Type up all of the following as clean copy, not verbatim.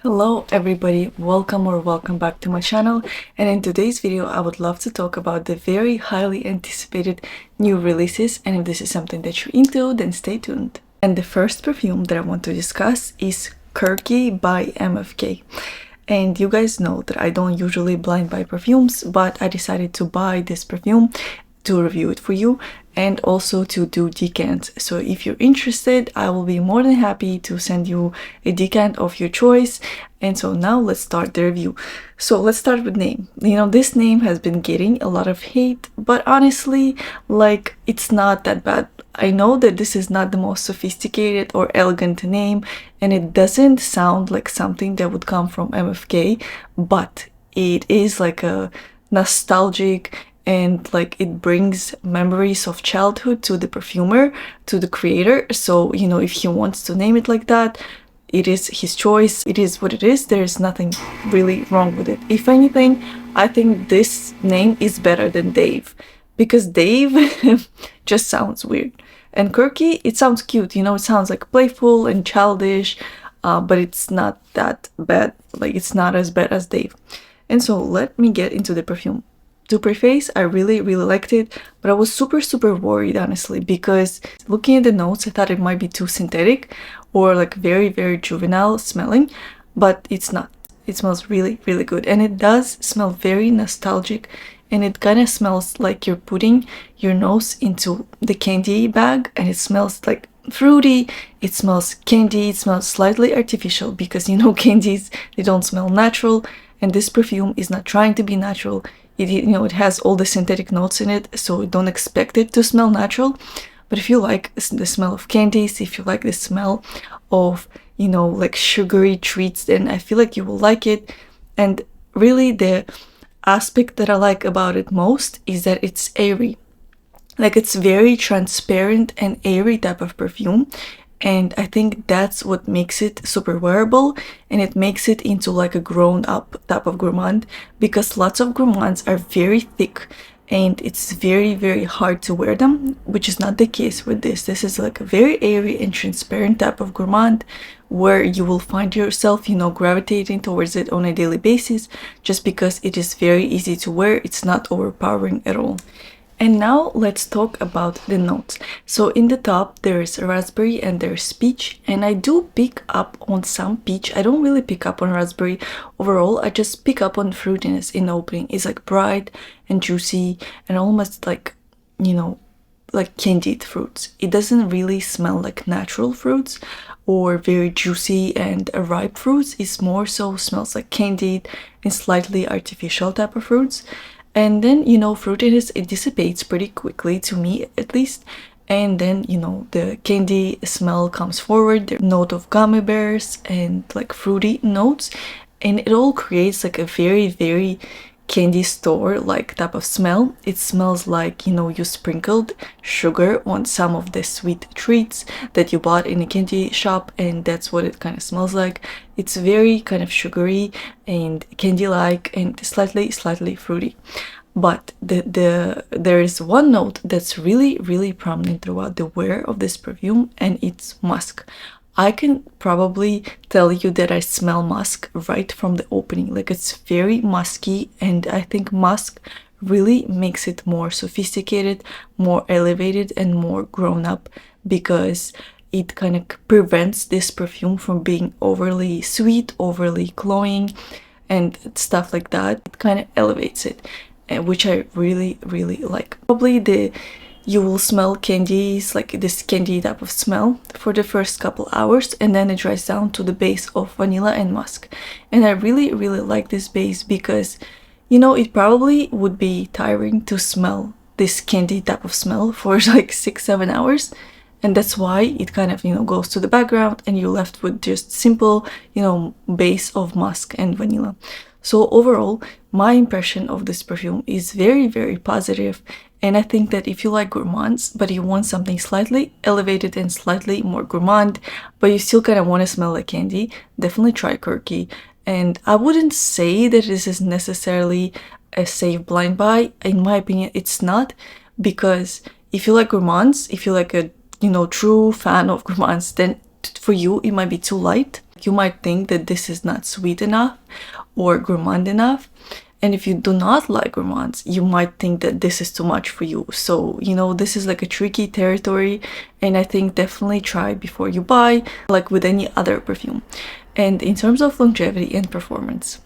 Hello everybody, welcome back to my channel, and in today's video I would love to talk about the very highly anticipated new releases, and if this is something that you're into, then stay tuned. And the first perfume that I want to discuss is Kurky by MFK. And you guys know that I don't usually blind buy perfumes, but I decided to buy this perfume to review it for you and also to do decants. So if you're interested, I will be more than happy to send you a decant of your choice. And so now let's start the review. So let's start with name. This name has been getting a lot of hate, but honestly, it's not that bad. I know that this is not the most sophisticated or elegant name, and it doesn't sound like something that would come from MFK, but it is like a nostalgic, and it brings memories of childhood to the perfumer, to the creator. So if he wants to name it like that, it is his choice. It is what it is. There is nothing really wrong with it. If anything, I think this name is better than Dave, because Dave just sounds weird, and Kurky, it sounds cute. It sounds like playful and childish, but it's not that bad. It's not as bad as Dave. And so let me get into the perfume. To preface, I really liked it, but I was super worried, honestly, because looking at the notes, I thought it might be too synthetic or very juvenile smelling, but it's not. It smells really good, and it does smell very nostalgic, and it kind of smells like you're putting your nose into the candy bag, and it smells like fruity, it smells candy, it smells slightly artificial, because candies, they don't smell natural, and this perfume is not trying to be natural. It has all the synthetic notes in it, so don't expect it to smell natural. But if you like the smell of candies, if you like the smell of, sugary treats, then I feel like you will like it. And really the aspect that I like about it most is that it's airy. It's very transparent and airy type of perfume. And I think that's what makes it super wearable, and it makes it into a grown-up type of gourmand, because lots of gourmands are very thick and it's very hard to wear them, which is not the case with this. This is a very airy and transparent type of gourmand where you will find yourself, gravitating towards it on a daily basis, just because it is very easy to wear. It's not overpowering at all. And now let's talk about the notes. So in the top there's raspberry and there's peach, and I do pick up on some peach. I don't really pick up on raspberry overall. I just pick up on fruitiness in the opening. It's bright and juicy and almost like candied fruits. It doesn't really smell like natural fruits or very juicy and ripe fruits. It's more so smells like candied and slightly artificial type of fruits. And then, fruitiness, it dissipates pretty quickly, to me at least. And then, the candy smell comes forward, the note of gummy bears and fruity notes. And it all creates a very candy store type of smell. It smells like, you sprinkled sugar on some of the sweet treats that you bought in a candy shop, and that's what it kind of smells like. It's very kind of sugary and candy-like and slightly fruity. But there is one note that's really prominent throughout the wear of this perfume, and it's musk. I can probably tell you that I smell musk right from the opening. It's very musky, and I think musk really makes it more sophisticated, more elevated, and more grown up, because it kind of prevents this perfume from being overly sweet, overly cloying, and stuff like that. It kind of elevates it, which I really like. Probably you will smell candies, this candy type of smell for the first couple hours, and then it dries down to the base of vanilla and musk. And I really like this base, because it probably would be tiring to smell this candy type of smell for 6-7 hours, and that's why it kind of goes to the background, and you're left with just simple base of musk and vanilla. So overall, my impression of this perfume is very positive, and I think that if you like gourmands, but you want something slightly elevated and slightly more gourmand, but you still kind of want to smell like candy, definitely try Kurky. And I wouldn't say that this is necessarily a safe blind buy. In my opinion, it's not, because if you like gourmands, if you like a true fan of gourmands, then for you it might be too light. You might think that this is not sweet enough or gourmand enough. And if you do not like gourmands, you might think that this is too much for you. So, you know, this is like a tricky territory, and I think definitely try before you buy, like with any other perfume. And in terms of longevity and performance,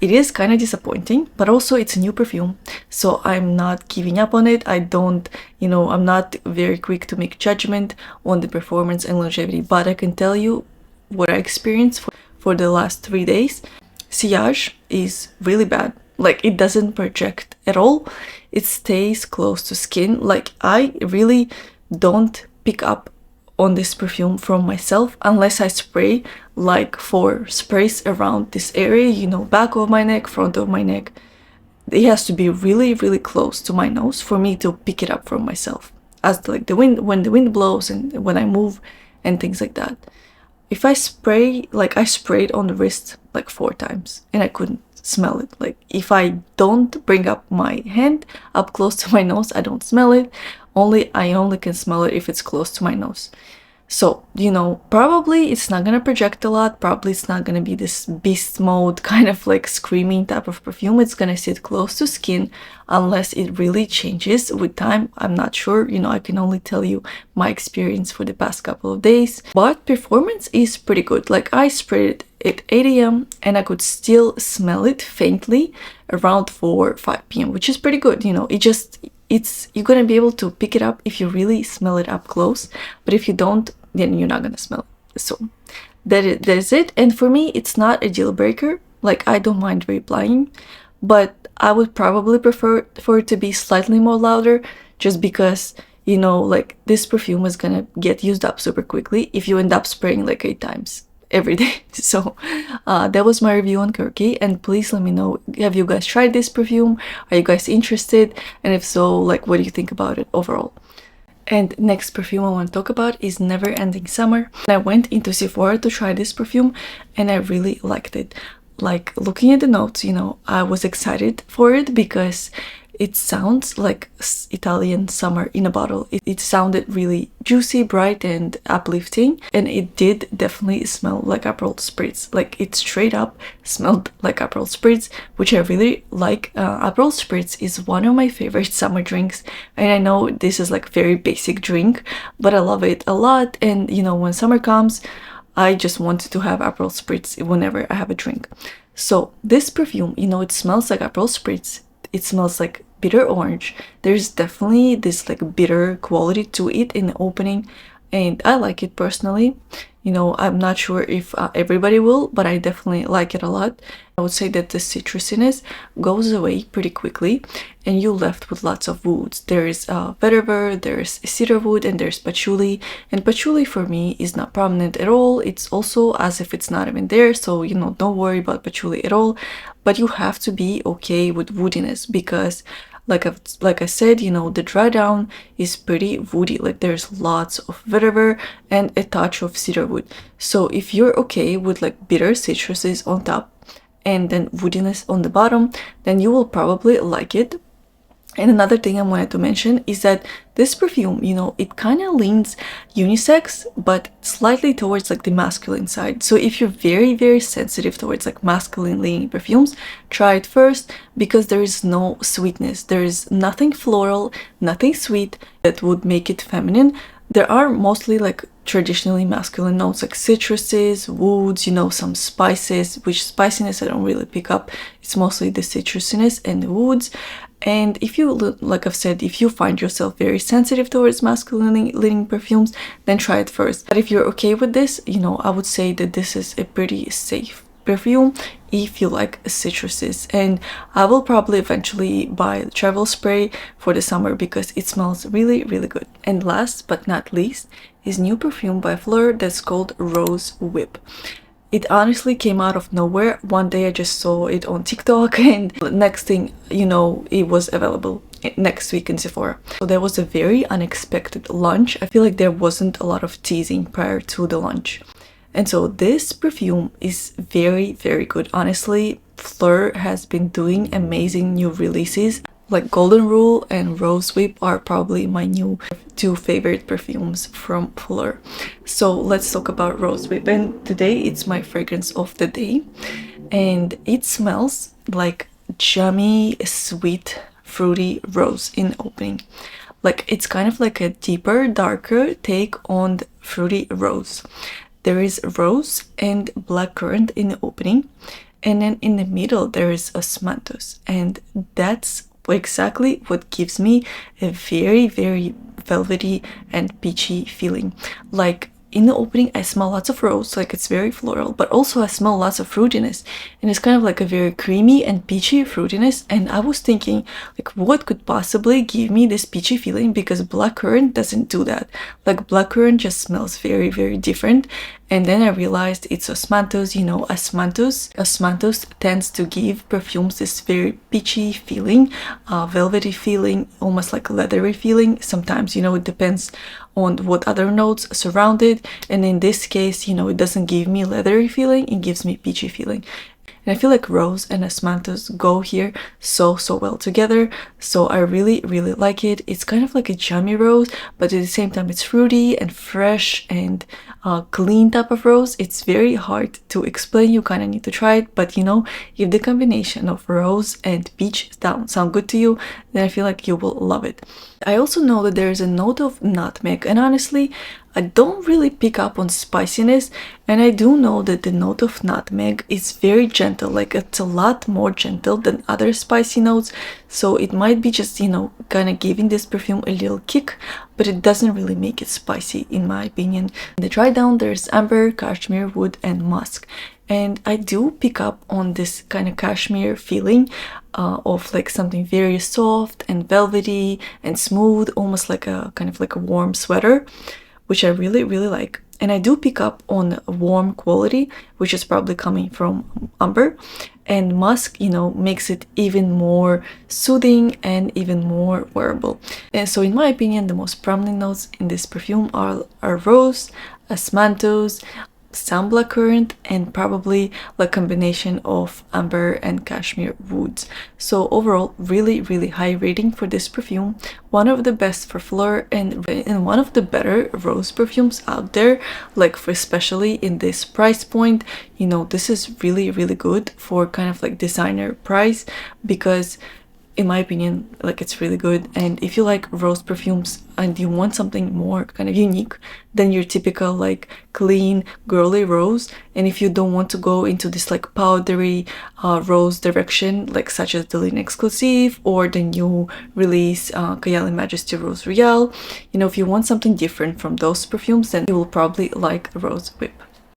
it is kind of disappointing, but also it's a new perfume, so I'm not giving up on it. I don't, you know, I'm not very quick to make judgment on the performance and longevity, but I can tell you what I experienced for the last 3 days. Sillage is really bad. Like, it doesn't project at all. It stays close to skin. Like, I really don't pick up on this perfume from myself unless I spray like 4 sprays around this area, you know, back of my neck, front of my neck. It has to be really, really close to my nose for me to pick it up from myself, as like the wind, when the wind blows and when I move and things like that. If I spray, like I sprayed on the wrist like 4 times and I couldn't smell it. Like, if I don't bring up my hand up close to my nose, I don't smell it. I only can smell it if it's close to my nose. So, you know, probably it's not gonna project a lot. Probably it's not gonna be this beast mode kind of like screaming type of perfume. It's gonna sit close to skin unless it really changes with time. I'm not sure, you know, I can only tell you my experience for the past couple of days. But performance is pretty good. Like, I sprayed it at 8 a.m. and I could still smell it faintly around 4 or 5 p.m., which is pretty good. You know, you're gonna be able to pick it up if you really smell it up close, but if you don't, then you're not gonna smell it. So that is it. And for me, it's not a deal breaker. Like, I don't mind reapplying, but I would probably prefer for it to be slightly more louder, just because, you know, like, this perfume is gonna get used up super quickly if you end up spraying like 8 times every day. So that was my review on Kurky, and please let me know, have you guys tried this perfume? Are you guys interested? And if so, like, what do you think about it overall? And next perfume I want to talk about is Never Ending Summer. I went into Sephora to try this perfume and I really liked it. Like, looking at the notes, you know, I was excited for it because it sounds like Italian summer in a bottle. It sounded really juicy, bright, and uplifting, and it did definitely smell like Aperol Spritz. Like, it straight up smelled like Aperol Spritz, which I really like. Aperol Spritz is one of my favorite summer drinks, and I know this is like very basic drink, but I love it a lot. And you know, when summer comes, I just wanted to have Aperol Spritz whenever I have a drink. So this perfume, you know, it smells like Aperol Spritz. It smells like bitter orange. There's definitely this like bitter quality to it in the opening, and I like it personally. You know, I'm not sure if everybody will, but I definitely like it a lot. I would say that the citrusiness goes away pretty quickly and you're left with lots of woods. There's vetiver, there's cedarwood, and there's patchouli. And patchouli for me is not prominent at all. It's also as if it's not even there, so, you know, don't worry about patchouli at all. But you have to be okay with woodiness because like I said, you know, the dry down is pretty woody. Like, there's lots of vetiver and a touch of cedarwood. So if you're okay with like bitter citruses on top and then woodiness on the bottom, then you will probably like it. And another thing I wanted to mention is that this perfume, you know, it kind of leans unisex, but slightly towards like the masculine side. So if you're very, very sensitive towards like masculine leaning perfumes, try it first, because there is no sweetness. There is nothing floral, nothing sweet that would make it feminine. There are mostly like traditionally masculine notes like citruses, woods, you know, some spices, which spiciness I don't really pick up. It's mostly the citrusiness and the woods. And if you, like I've said, if you find yourself very sensitive towards masculine leaning perfumes, then try it first. But if you're okay with this, you know, I would say that this is a pretty safe perfume if you like citruses. And I will probably eventually buy the travel spray for the summer because it smells really, really good. And last but not least is new perfume by Fleur that's called Rose Whip. It honestly came out of nowhere. One day I just saw it on TikTok, and next thing you know, it was available next week in Sephora. So there was a very unexpected launch. I feel like there wasn't a lot of teasing prior to the launch. And so this perfume is very, very good. Honestly, Fleur has been doing amazing new releases. Like Golden Rule and Rose Whip are probably my new two favorite perfumes from Fleur. So let's talk about Rose Whip, and today it's my fragrance of the day, and it smells like jammy, sweet, fruity rose in opening. Like it's kind of like a deeper, darker take on the fruity rose. There is rose and blackcurrant in the opening, and then in the middle there is osmanthus, and that's exactly what gives me a very, very velvety and peachy feeling. Like in the opening I smell lots of rose, like it's very floral, but also I smell lots of fruitiness, and it's kind of like a very creamy and peachy fruitiness. And I was thinking, like, what could possibly give me this peachy feeling, because blackcurrant doesn't do that. Like blackcurrant just smells very, very different. And then I realized it's osmanthus. You know, osmanthus tends to give perfumes this very peachy feeling, velvety feeling, almost like a leathery feeling. Sometimes, you know, it depends on what other notes surround it. And in this case, you know, it doesn't give me leathery feeling, it gives me peachy feeling. And I feel like rose and osmanthus go here so well together. So I really, really like it. It's kind of like a jammy rose, but at the same time it's fruity and fresh and clean type of rose. It's very hard to explain. You kind of need to try it. But you know, if the combination of rose and peach sound good to you, then I feel like you will love it. I also know that there is a note of nutmeg, and honestly, I don't really pick up on spiciness, and I do know that the note of nutmeg is very gentle, like it's a lot more gentle than other spicy notes, so it might be just, you know, kind of giving this perfume a little kick, but it doesn't really make it spicy in my opinion. In the dry down there's amber, cashmere wood and musk, and I do pick up on this kind of cashmere feeling of like something very soft and velvety and smooth, almost like a kind of like a warm sweater, which I really, really like. And I do pick up on warm quality, which is probably coming from amber. And musk, you know, makes it even more soothing and even more wearable. And so in my opinion, the most prominent notes in this perfume are rose, osmanthus, some blackcurrant, and probably a combination of amber and cashmere woods. So overall, really, really high rating for this perfume. One of the best for Fleur, and one of the better rose perfumes out there, like for especially in this price point. You know, this is really, really good for kind of like designer price, because in my opinion, like it's really good. And if you like rose perfumes and you want something more kind of unique than your typical like clean girly rose, and if you don't want to go into this like powdery rose direction, like such as the Ligne Exclusive or the new release Kayali Majesty Rose Royale, you know, if you want something different from those perfumes, then you will probably like Rose Whip.